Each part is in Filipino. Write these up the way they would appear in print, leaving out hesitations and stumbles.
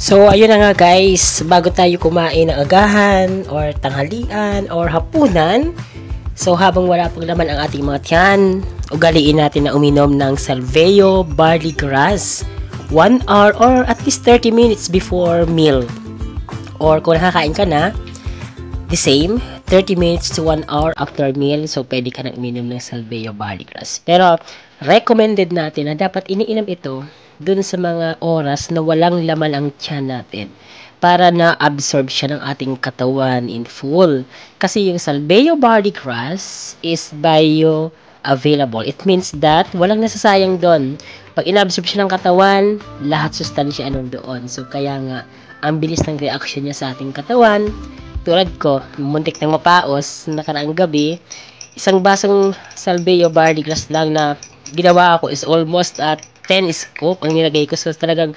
So, ayun na nga guys, bago tayo kumain ng agahan, or tanghalian, or hapunan, so habang wala pang laman ang ating mga tiyan, ugaliin natin na uminom ng Salveo Barley Grass 1 hour or at least 30 minutes before meal. Or kung nakakain ka na, the same, 30 minutes to 1 hour after meal, so pwede ka na uminom ng Salveo Barley Grass. Pero, recommended natin na dapat iniinom ito dun sa mga oras na walang laman ang tiyan natin para na-absorb siya ng ating katawan in full. Kasi yung Salveo Barley Grass is bioavailable. It means that walang nasasayang doon. Pag inabsorb siya ng katawan, lahat sustansya anong doon. So kaya nga, ang bilis ng reaction niya sa ating katawan. Tulad ko, muntik nang mapaos nakaraang gabi, isang basong Salveo Barley Grass lang na ginawa ko is almost at 10 scoop ang nilagay ko. So talagang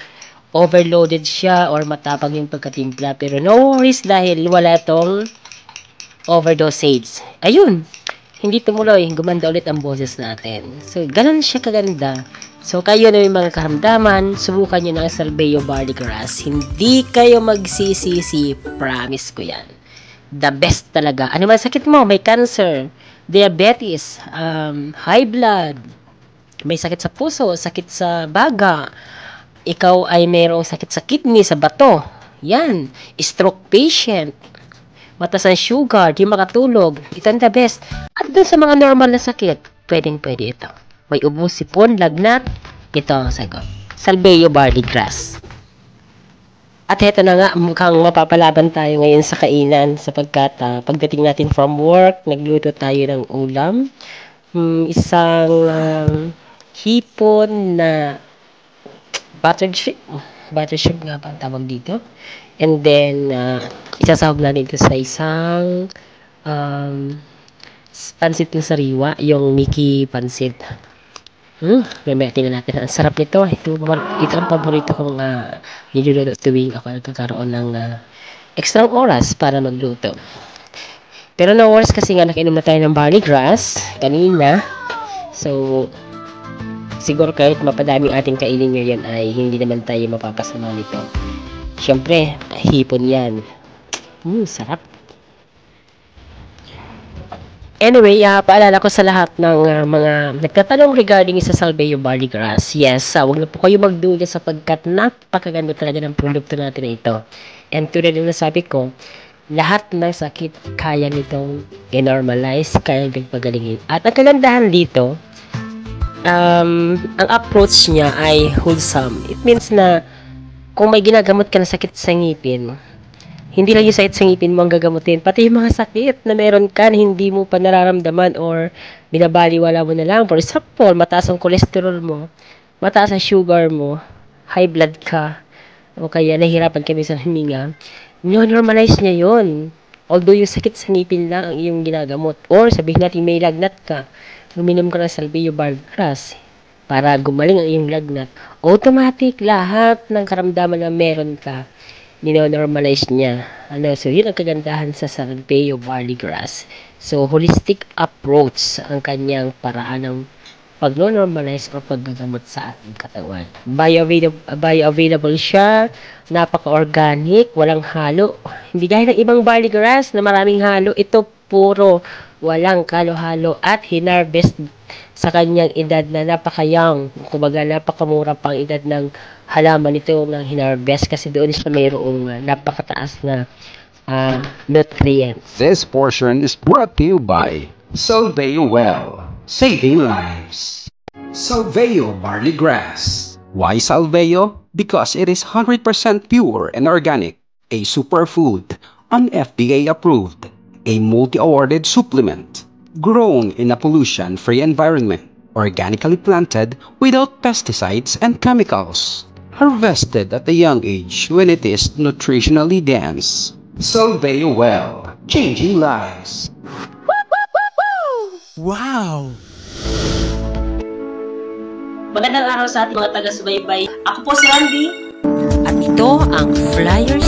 overloaded siya or matapang yung pagkatimpla. Pero no worries dahil wala itong overdosage. Ayun, hindi tumuloy. Gumanda ulit ang boses natin. So ganun siya kaganda. So kayo na yung mga karamdaman, subukan nyo ng Salveo Barley Grass. Hindi kayo magsisisi. Promise ko yan. The best talaga. Ano man sakit mo? May cancer, diabetes, high blood, may sakit sa puso, sakit sa baga, ikaw ay mayroong sakit sa kidney, sa bato, yan, stroke patient, mataas ang sugar, di makatulog, ito ang the best. At dun sa mga normal na sakit, pwede ito. May ubo, sipon, lagnat, ito ang sagot. Salveo Barley Grass. At heto na nga, mukhang mapapalaban tayo ngayon sa kainan sapagkat pagdating natin from work, nagluto tayo ng ulam. Isang hipon na buttered shrimp nga ba ang tawag dito. And then, isasahog natin ito sa isang pansit ng sariwa, yung Mickey pansit. Tingnan natin. Ang sarap nito. Ito ang paborito kong niluluto tuwing ako nagkakaroon ng extra oras para magluto. Pero no worries kasi nga nakinom na tayo ng barley grass kanina. So, siguro kahit mapadaming ating kainin ngayon ay hindi naman tayo mapapasama nito. Siyempre, hipon yan. Sarap. Anyway, paalala ko sa lahat ng mga nagtatanong regarding sa Salveo Barley Grass. Yes, huwag na po kayo magduda sapagkat napakaganda talaga ng produkto natin na ito. And tulad ng nasabi ko, lahat ng sakit kaya nitong i-normalize, kaya nitong pagalingin. At ang kagandahan dito, ang approach niya ay wholesome. It means na kung may ginagamot ka na sakit sa ngipin, hindi lang yung sakit sa ngipin mo ang gagamutin, pati yung mga sakit na meron ka na hindi mo pa nararamdaman or binabaliwala mo na lang. For example, mataas ang cholesterol mo, mataas ang sugar mo, high blood ka, o kaya nahihirapan ka sa huminga, normalize niya yun. Although yung sakit sa ngipin lang ang iyong ginagamot. Or sabihin natin may lagnat ka, uminom ka ng Salveo Barley Grass para gumaling ang iyong lagnat. Automatic, lahat ng karamdaman na meron ka, nino-normalize niya. So, yun ang kagandahan sa Salveo Barley Grass. So, holistic approach ang kanyang paraan ng pag-normalize o paggagamot sa ating katawan. Bioavailable siya, napaka-organic, walang halo. Hindi gaya ng ibang barley grass na maraming halo. Ito puro walang halo-halo at hinarvest sa kanyang edad na napaka-young. Kumbaga, napakamura pang edad ng halaman ito ng hinarvest kasi doon siya mayroong napakataas na nutrients. This portion is brought to you by Salveo Well, saving lives. Salveo Barley Grass. Why Salveo? Because it is 100% pure and organic, a superfood, an FDA approved, a multi-awarded supplement, grown in a pollution-free environment, organically planted without pesticides and chemicals, harvested at a young age when it is nutritionally dense. Salveo Well, changing lives. Wow! Magandang araw sa ating mga taga-subaybay. Ako po si Randy. At ito ang Flyers